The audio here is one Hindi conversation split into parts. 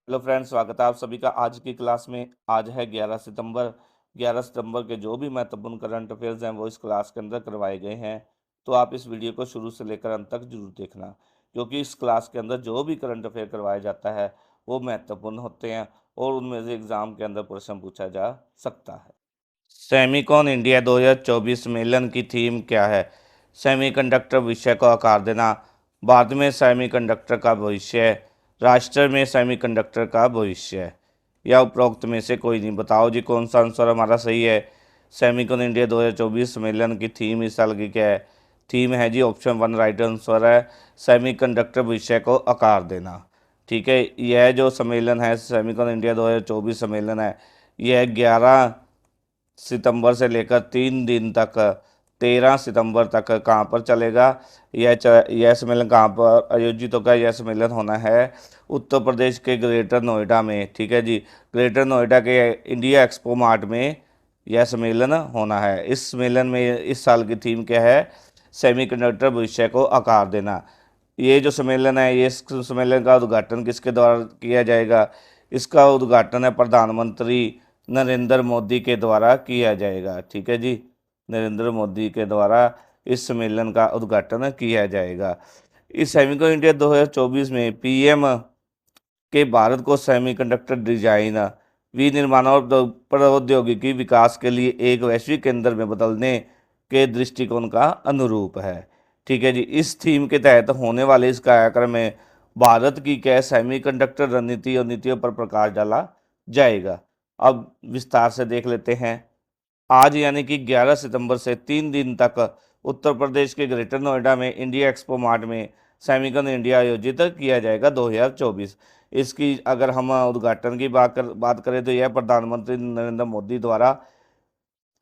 हेलो फ्रेंड्स, स्वागत है आप सभी का आज की क्लास में। आज है 11 सितंबर। 11 सितंबर के जो भी महत्वपूर्ण करंट अफेयर्स हैं वो इस क्लास के अंदर करवाए गए हैं। तो आप इस वीडियो को शुरू से लेकर अंत तक जरूर देखना, क्योंकि इस क्लास के अंदर जो भी करंट अफेयर करवाया जाता है वो महत्वपूर्ण होते हैं और उनमें से एग्जाम के अंदर प्रश्न पूछा जा सकता है। सेमीकॉन इंडिया 2024 सम्मेलन की थीम क्या है? सेमीकंडक्टर विषय को आकार देना, भारत में सेमीकंडक्टर का भविष्य, राष्ट्र में सेमीकंडक्टर का भविष्य, या उपरोक्त में से कोई नहीं। बताओ जी कौन सा आंसर हमारा सही है। सेमीकॉन इंडिया 2024 सम्मेलन की थीम इस साल की क्या है? थीम है जी ऑप्शन 1 राइट आंसर है, सेमीकंडक्टर विषय को आकार देना। ठीक है, यह जो सम्मेलन है सेमीकॉन इंडिया 2024 सम्मेलन है, यह 11 सितंबर से लेकर 3 दिन तक 13 सितंबर तक कहाँ पर चलेगा? यह सम्मेलन कहाँ पर आयोजित होगा? यह सम्मेलन होना है उत्तर प्रदेश के ग्रेटर नोएडा में। ठीक है जी, ग्रेटर नोएडा के इंडिया एक्सपो मार्ट में यह सम्मेलन होना है। इस सम्मेलन में इस साल की थीम क्या है? सेमीकंडक्टर भविष्य को आकार देना। ये जो सम्मेलन है, ये सम्मेलन का उद्घाटन किसके द्वारा किया जाएगा? इसका उद्घाटन है प्रधानमंत्री नरेंद्र मोदी के द्वारा किया जाएगा। ठीक है जी, नरेंद्र मोदी के द्वारा इस सम्मेलन का उद्घाटन किया जाएगा। इस सेमीकॉन इंडिया 2024 में पीएम के भारत को सेमीकंडक्टर डिजाइन, विनिर्माण और प्रौद्योगिकी विकास के लिए एक वैश्विक केंद्र में बदलने के दृष्टिकोण का अनुरूप है। ठीक है जी, इस थीम के तहत होने वाले इस कार्यक्रम में भारत की क्या सेमीकंडक्टर रणनीति और नीतियों पर प्रकाश डाला जाएगा। अब विस्तार से देख लेते हैं। आज यानी कि 11 सितंबर से 3 दिन तक उत्तर प्रदेश के ग्रेटर नोएडा में इंडिया एक्सपो मार्ट में सेमिकन इंडिया आयोजित किया जाएगा 2024। इसकी अगर हम उद्घाटन की बात करें तो यह प्रधानमंत्री नरेंद्र मोदी द्वारा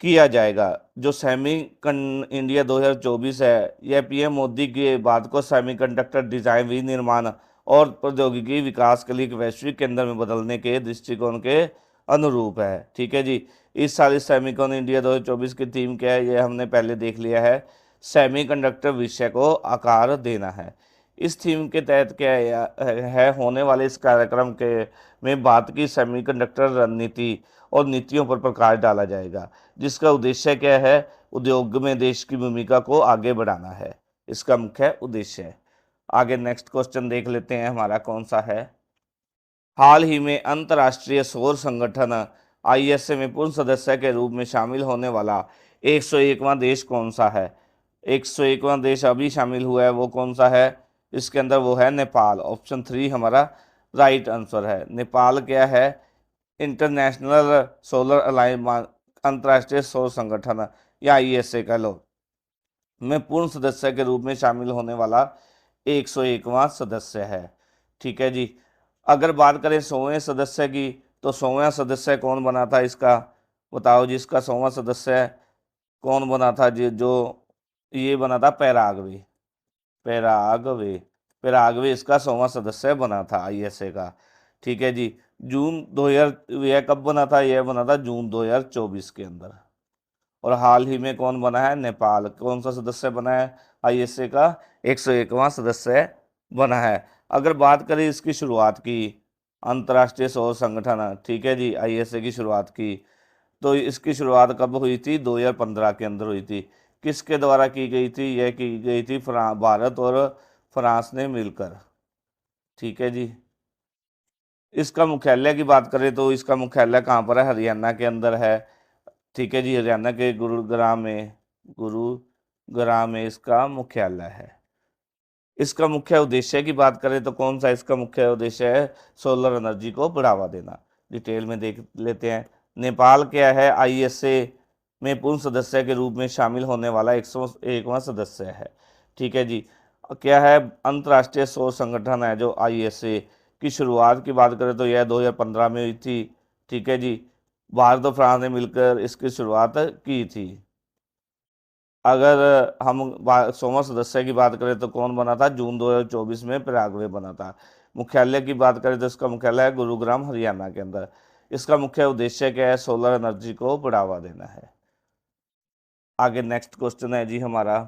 किया जाएगा। जो सेमिकन इंडिया 2024 है, यह पीएम मोदी के बाद को सेमीकंडक्टर डिजाइन, विनिर्माण और प्रौद्योगिकी विकास के लिए एक वैश्विक केंद्र में बदलने के दृष्टिकोण के अनुरूप है। ठीक है जी, इस साल इस सेमिकॉन इंडिया 2024 की थीम क्या है, यह हमने पहले देख लिया है। सेमीकंडक्टर विषय को आकार देना है। इस थीम के तहत क्या है होने वाले इस कार्यक्रम के में भारत की सेमीकंडक्टर रणनीति और नीतियों पर प्रकाश डाला जाएगा, जिसका उद्देश्य क्या है? उद्योग में देश की भूमिका को आगे बढ़ाना है, इसका मुख्य उद्देश्य है। आगे नेक्स्ट क्वेश्चन देख लेते हैं हमारा कौन सा है। हाल ही में अंतर्राष्ट्रीय सौर संगठन आईएसए में पूर्ण सदस्य के रूप में शामिल होने वाला 101वां देश कौन सा है? 101वां देश अभी शामिल हुआ है, वो कौन सा है? इसके अंदर वो है नेपाल। ऑप्शन 3 हमारा राइट आंसर है। नेपाल क्या है? इंटरनेशनल सोलर अलायंस, अंतर्राष्ट्रीय सौर संगठन या आईएसए कह लो, में पूर्ण सदस्य के रूप में शामिल होने वाला 101वां सदस्य है। ठीक है जी, अगर बात करें 100वें सदस्य की, तो 100वां सदस्य कौन बना था इसका? बताओ जी, इसका 100वां सदस्य कौन बना था जी? जो ये बना था पैराग्वे। पैराग्वे पैराग्वे इसका 100वां सदस्य बना था आईएसए का। ठीक है जी, जून 2000, यह कब बना था? यह बना था जून 2024 के अंदर। और हाल ही में कौन बना है? नेपाल। कौन सा सदस्य बना है आईएसए का? 101वां सदस्य बना है। अगर बात करें इसकी शुरुआत की, अंतर्राष्ट्रीय सौर संगठन, ठीक है जी, आईएसए की शुरुआत की, तो इसकी शुरुआत कब हुई थी? 2015 के अंदर हुई थी। किसके द्वारा की गई थी? यह की गई थी भारत और फ्रांस ने मिलकर। ठीक है जी, इसका मुख्यालय की बात करें तो इसका मुख्यालय कहाँ पर है? हरियाणा के अंदर है। ठीक है जी, हरियाणा के गुरुग्राम में इसका मुख्यालय है। इसका मुख्य उद्देश्य की बात करें तो कौन सा इसका मुख्य उद्देश्य है? सोलर एनर्जी को बढ़ावा देना। डिटेल में देख लेते हैं। नेपाल क्या है? आईएसए में पूर्ण सदस्य के रूप में शामिल होने वाला 101वां सदस्य है। ठीक है जी, क्या है? अंतर्राष्ट्रीय सौर संगठन है जो आईएसए की शुरुआत की बात करें तो यह 2015 में हुई थी। ठीक है जी, भारत और फ्रांस ने मिलकर इसकी शुरुआत की थी। अगर हम 100वां सदस्य की बात करें तो कौन बना था? जून 2024 में पैराग्वे बना था। मुख्यालय की बात करें तो इसका मुख्यालय है गुरुग्राम, हरियाणा के अंदर। इसका मुख्य उद्देश्य क्या है? सोलर एनर्जी को बढ़ावा देना है। आगे नेक्स्ट क्वेश्चन है जी हमारा।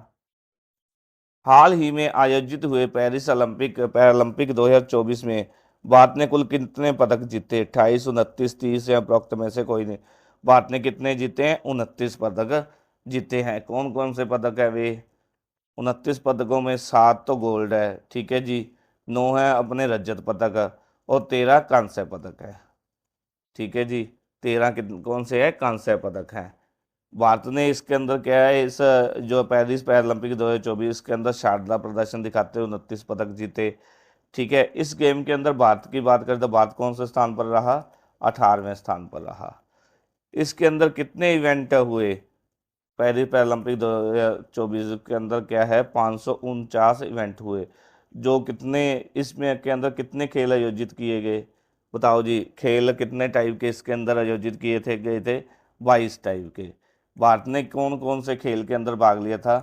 हाल ही में आयोजित हुए पेरिस पैरालंपिक 2024 में भारत ने कुल कितने पदक जीते? 28, 29, 30 या अप्रोक्ट में से कोई नहीं। भारत ने कितने जीते हैं? 29 पदक जीते हैं। कौन कौन से पदक है वे? 29 पदकों में 7 तो गोल्ड है, ठीक है जी, 9 है अपने रजत पदक और 13 कांस्य पदक है, ठीक है जी। 13 कौन से है? कांस्य पदक हैं। भारत ने इसके अंदर क्या है, इस जो पेरिस पैरालंपिक 2024 के अंदर शानदार प्रदर्शन दिखाते हुए 29 पदक जीते, ठीक है। इस गेम के अंदर भारत की बात करें तो भारत कौन से स्थान पर रहा? 18वें स्थान पर रहा। इसके अंदर कितने इवेंट हुए? पेरिस पैरालंपिक 2024 के अंदर क्या है, 549 इवेंट हुए। जो कितने इसमें के अंदर कितने खेल आयोजित किए गए? बताओ जी, खेल कितने टाइप के इसके अंदर आयोजित किए थे गए थे? 22 टाइप के। भारत ने कौन कौन से खेल के अंदर भाग लिया था?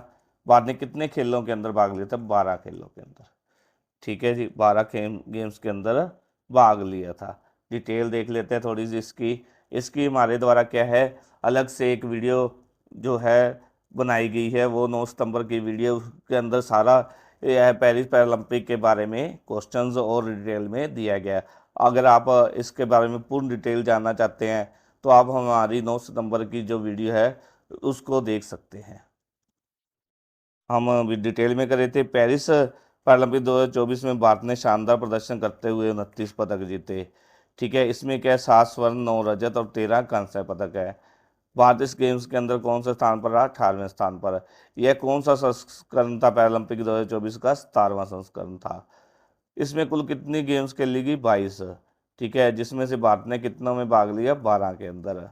भारत ने कितने खेलों के अंदर भाग लिया था? 12 खेलों के अंदर, ठीक है जी, 12 गेम्स के अंदर भाग लिया था। डिटेल देख लेते हैं थोड़ी सी इसकी। इसकी हमारे द्वारा क्या है, अलग से एक वीडियो जो है बनाई गई है, वो 9 सितंबर की वीडियो के अंदर सारा यह पेरिस पैरालंपिक के बारे में क्वेश्चंस और डिटेल में दिया गया है। अगर आप इसके बारे में पूर्ण डिटेल जानना चाहते हैं तो आप हमारी 9 सितंबर की जो वीडियो है उसको देख सकते हैं। हम अभी डिटेल में कर रहे थे। पेरिस पैरालंपिक 2024 में भारत ने शानदार प्रदर्शन करते हुए 29 पदक जीते, ठीक है। इसमें क्या है, 7 स्वर्ण, 9 रजत और 13 कांस्य पदक है। भारत इस गेम्स के अंदर कौन से स्थान पर रहा? 18वें स्थान पर। यह कौन सा संस्करण था पैरालंपिक 2024 का? 17वां संस्करण था। इसमें कुल कितनी गेम्स खेली गई? 22, ठीक है, जिसमें से भारत ने कितनों में भाग लिया? 12 के अंदर।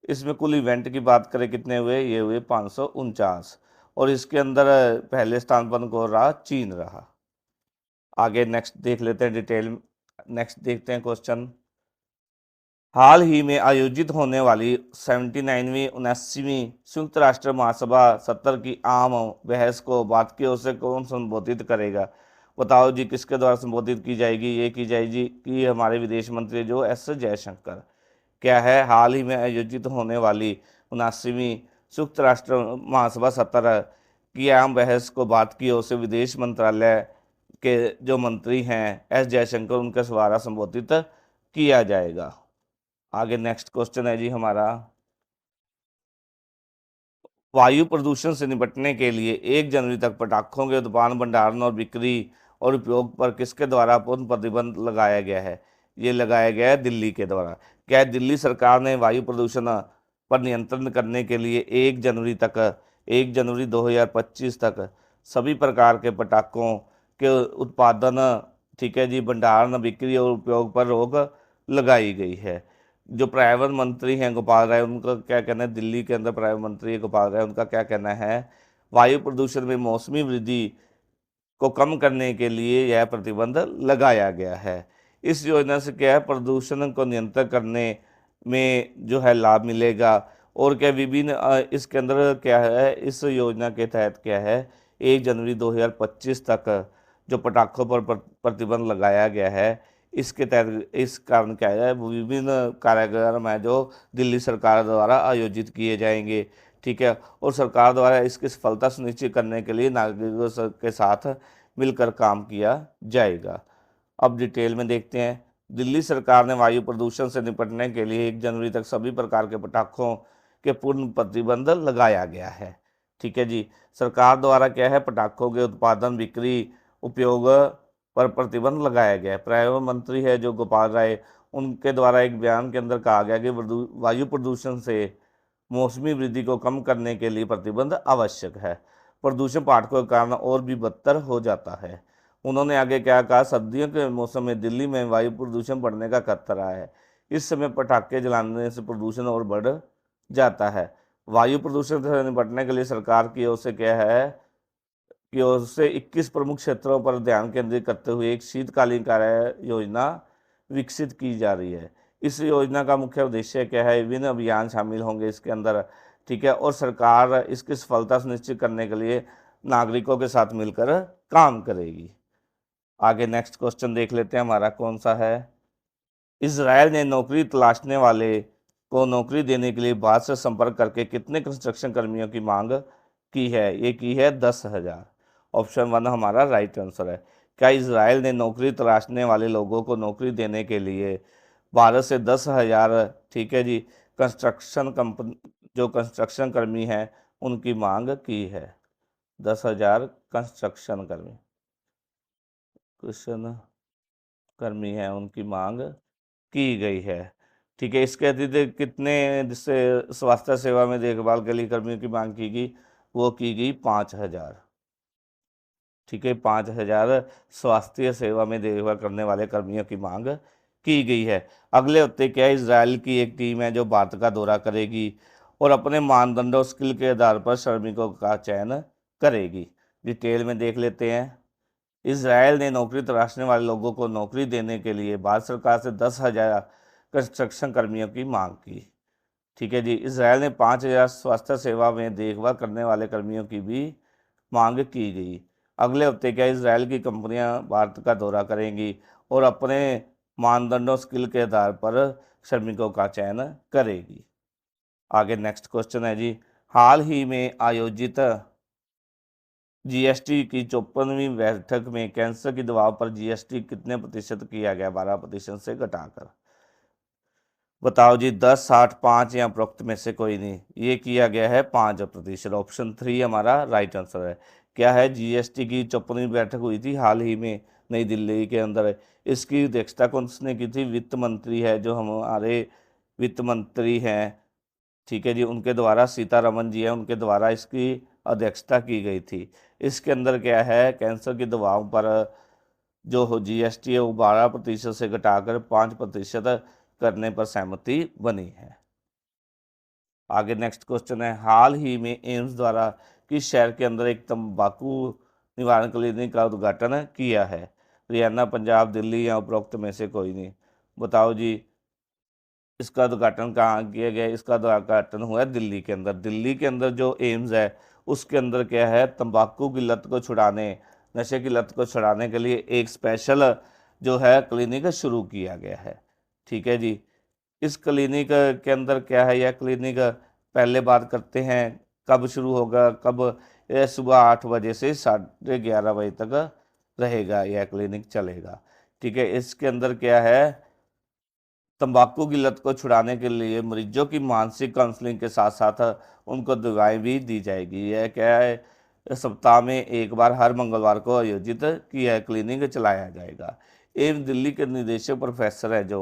इसमें कुल इवेंट की बात करें कितने हुए? ये हुए 549। और इसके अंदर पहले स्थान पर कौन रहा? चीन रहा। आगे नेक्स्ट देख लेते हैं डिटेल। नेक्स्ट देखते हैं क्वेश्चन। हाल ही में आयोजित होने वाली 79वीं 79वीं संयुक्त राष्ट्र महासभा 70 की आम बहस को भारत की ओर से कौन संबोधित करेगा? बताओ जी, किसके द्वारा संबोधित की जाएगी? ये की जाएगी कि हमारे विदेश मंत्री जो एस जयशंकर। क्या है, हाल ही में आयोजित होने वाली 79वीं संयुक्त राष्ट्र महासभा 70 की आम बहस को भारत की ओर से विदेश मंत्रालय के जो मंत्री हैं एस जयशंकर, उनके द्वारा संबोधित किया जाएगा। आगे नेक्स्ट क्वेश्चन है जी हमारा, वायु प्रदूषण से निपटने के लिए 1 जनवरी तक पटाखों के उत्पादन, भंडारण और बिक्री और उपयोग पर किसके द्वारा पूर्ण प्रतिबंध लगाया गया है? ये लगाया गया है दिल्ली के द्वारा। क्या है, दिल्ली सरकार ने वायु प्रदूषण पर नियंत्रण करने के लिए 1 जनवरी तक, 1 जनवरी 2025 तक सभी प्रकार के पटाखों के उत्पादन, ठीक है जी, भंडारण, बिक्री और उपयोग पर रोक लगाई गई है। जो प्राइवेट मंत्री हैं गोपाल राय, उनका क्या कहना है? दिल्ली के अंदर प्राइवेट मंत्री है गोपाल राय, उनका क्या कहना है? वायु प्रदूषण में मौसमी वृद्धि को कम करने के लिए यह प्रतिबंध लगाया गया है। इस योजना से क्या है, प्रदूषण को नियंत्रित करने में जो है लाभ मिलेगा। और क्या विभिन्न इसके अंदर क्या है, इस योजना के तहत क्या है, 1 जनवरी 2025 तक जो पटाखों पर प्रतिबंध लगाया गया है, इसके तहत इस कारण क्या है, विभिन्न कार्यक्रम है जो दिल्ली सरकार द्वारा आयोजित किए जाएंगे, ठीक है। और सरकार द्वारा इसकी सफलता सुनिश्चित करने के लिए नागरिकों के साथ मिलकर काम किया जाएगा। अब डिटेल में देखते हैं। दिल्ली सरकार ने वायु प्रदूषण से निपटने के लिए 1 जनवरी तक सभी प्रकार के पटाखों के पूर्ण प्रतिबंध लगाया गया है, ठीक है जी। सरकार द्वारा क्या है, पटाखों के उत्पादन, बिक्री, उपयोग पर प्रतिबंध लगाया गया है। पर्यावरण मंत्री है जो गोपाल राय, उनके द्वारा एक बयान के अंदर कहा गया कि वायु प्रदूषण से मौसमी वृद्धि को कम करने के लिए प्रतिबंध आवश्यक है। प्रदूषण पाठकों के कारण और भी बदतर हो जाता है। उन्होंने आगे क्या कहा, सर्दियों के मौसम में दिल्ली में वायु प्रदूषण बढ़ने का खतरा है। इस समय पटाखे जलाने से प्रदूषण और बढ़ जाता है। वायु प्रदूषण से निपटने के लिए सरकार की ओर से क्या है, की ओर से 21 प्रमुख क्षेत्रों पर ध्यान केंद्रित करते हुए एक शीतकालीन कार्य योजना विकसित की जा रही है। इस योजना का मुख्य उद्देश्य क्या है, विभिन्न अभियान शामिल होंगे इसके अंदर, ठीक है। और सरकार इसकी सफलता सुनिश्चित करने के लिए नागरिकों के साथ मिलकर काम करेगी। आगे नेक्स्ट क्वेश्चन देख लेते हैं हमारा कौन सा है। इजराइल ने नौकरी तलाशने वाले को नौकरी देने के लिए भारत से संपर्क करके कितने कंस्ट्रक्शन कर्मियों की मांग की है? ये की है 10,000। ऑप्शन 1 हमारा राइट आंसर है। क्या इजराइल ने नौकरी तलाशने वाले लोगों को नौकरी देने के लिए भारत से 10,000, ठीक है जी, कंस्ट्रक्शन कंपनी, जो कंस्ट्रक्शन कर्मी हैं उनकी मांग की है। 10,000 कंस्ट्रक्शन कर्मी हैं उनकी मांग की गई है। ठीक है, इसके अतिरिक्त कितने जिससे स्वास्थ्य सेवा में देखभाल के लिए कर्मियों की मांग की गई, वो की गई 5,000। ठीक है, 5,000 स्वास्थ्य सेवा में देखभाल करने वाले कर्मियों की मांग की गई है। अगले हफ्ते क्या है, इजराइल की एक टीम है जो भारत का दौरा करेगी और अपने मानदंडों स्किल के आधार पर श्रमिकों का चयन करेगी। डिटेल में देख लेते हैं। इजराइल ने नौकरी तलाशने वाले लोगों को नौकरी देने के लिए भारत सरकार से 10,000 कंस्ट्रक्शन कर्मियों की मांग की। ठीक है जी, इजराइल ने 5,000 स्वास्थ्य सेवा में देखभाल करने वाले कर्मियों की भी मांग की गई। अगले हफ्ते क्या इजराइल की कंपनियां भारत का दौरा करेंगी और अपने मानदंडों स्किल के आधार पर श्रमिकों का चयन करेगी। आगे नेक्स्ट क्वेश्चन है जी, हाल ही में आयोजित जीएसटी की 54वीं बैठक में कैंसर की दवाओं पर जीएसटी कितने प्रतिशत किया गया? 12% से घटाकर। बताओ जी, 10, 60, 5 या उपरोक्त में से कोई नहीं। ये किया गया है 5%। ऑप्शन 3 हमारा राइट आंसर है। क्या है, जीएसटी की 54वीं बैठक हुई थी हाल ही में नई दिल्ली के अंदर। इसकी अध्यक्षता किसने की थी? वित्त मंत्री है जो हमारे वित्त मंत्री हैं, ठीक है जी, उनके द्वारा, सीतारमन जी हैं, उनके द्वारा इसकी अध्यक्षता की गई थी। इसके अंदर क्या है, कैंसर की दवाओं पर जो हो जीएसटी है वो 12% से घटाकर 5% करने पर सहमति बनी है। आगे नेक्स्ट क्वेश्चन है, हाल ही में एम्स द्वारा किस शहर के अंदर एक तंबाकू निवारण क्लिनिक का उद्घाटन किया है? हरियाणा, पंजाब, दिल्ली या उपरोक्त में से कोई नहीं। बताओ जी, इसका उद्घाटन कहाँ किया गया? इसका उद्घाटन हुआ है दिल्ली के अंदर। दिल्ली के अंदर जो एम्स है उसके अंदर क्या है, तंबाकू की लत को छुड़ाने, नशे की लत को छुड़ाने के लिए एक स्पेशल जो है क्लिनिक शुरू किया गया है। ठीक है जी, इस क्लिनिक के अंदर क्या है, यह क्लिनिक पहले बात करते हैं कब शुरू होगा, कब? यह सुबह 8 बजे से 11:30 बजे तक रहेगा, यह क्लिनिक चलेगा। ठीक है, इसके अंदर क्या है, तंबाकू की लत को छुड़ाने के लिए मरीजों की मानसिक काउंसलिंग के साथ साथ उनको दवाएं भी दी जाएगी। यह क्या है, सप्ताह में एक बार हर मंगलवार को आयोजित किया क्लिनिक चलाया जाएगा। एम्स दिल्ली के निदेशक प्रोफेसर है जो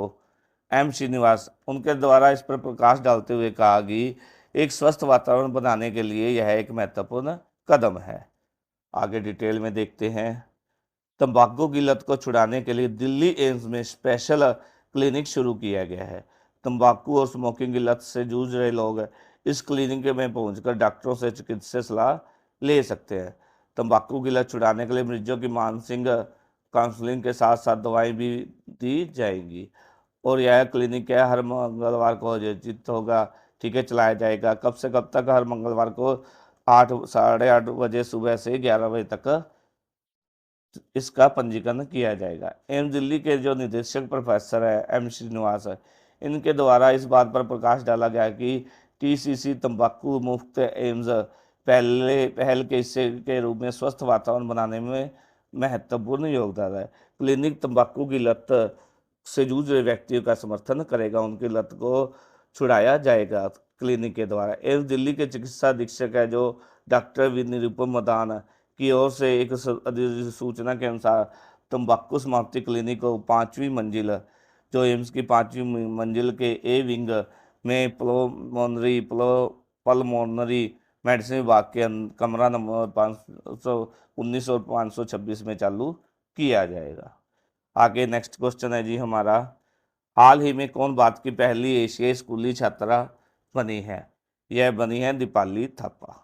एम श्रीनिवास, उनके द्वारा इस पर प्रकाश डालते हुए कहा कि एक स्वस्थ वातावरण बनाने के लिए यह एक महत्वपूर्ण कदम है। आगे डिटेल में देखते हैं। तंबाकू की लत को छुड़ाने के लिए दिल्ली एम्स में स्पेशल क्लिनिक शुरू किया गया है। तंबाकू और स्मोकिंग की लत से जूझ रहे लोग इस क्लिनिक में पहुंचकर डॉक्टरों से चिकित्सा सलाह ले सकते हैं। तंबाकू की लत छुड़ाने के लिए मरीजों की मानसिक काउंसलिंग के साथ साथ दवाएं भी दी जाएंगी। और यह क्लिनिक है हर मंगलवार को आयोजित होगा। ठीक है, चलाया जाएगा। कब से कब तक? हर मंगलवार को 8, 8:30 बजे सुबह से 11 बजे तक इसका पंजीकरण किया जाएगा। एम्स दिल्ली के जो निदेशक प्रोफेसर है एम श्रीनिवास है, इनके द्वारा इस बात पर प्रकाश डाला गया कि टीसीसी तंबाकू मुक्त एम्स पहल के हिस्से के रूप में स्वस्थ वातावरण बनाने में महत्वपूर्ण योगदान है। क्लिनिक तंबाकू की लत से जूझ रहे व्यक्तियों का समर्थन करेगा, उनकी लत को छुड़ाया जाएगा क्लिनिक के द्वारा। एम्स दिल्ली के चिकित्सा अधीक्षक है जो डॉक्टर निरुपम मदान की ओर से एक सूचना के अनुसार तंबाकू समाप्ति क्लिनिक को 5वीं मंजिल, जो एम्स की 5वीं मंजिल के ए विंग में पल्मोनरी मेडिसिन विभाग के कमरा नंबर 519 और 526 में चालू किया जाएगा। आगे नेक्स्ट क्वेश्चन है जी हमारा, हाल ही में कौन भारत की पहली एशियाई स्कूली छात्रा बनी है? यह बनी है दीपाली थापा।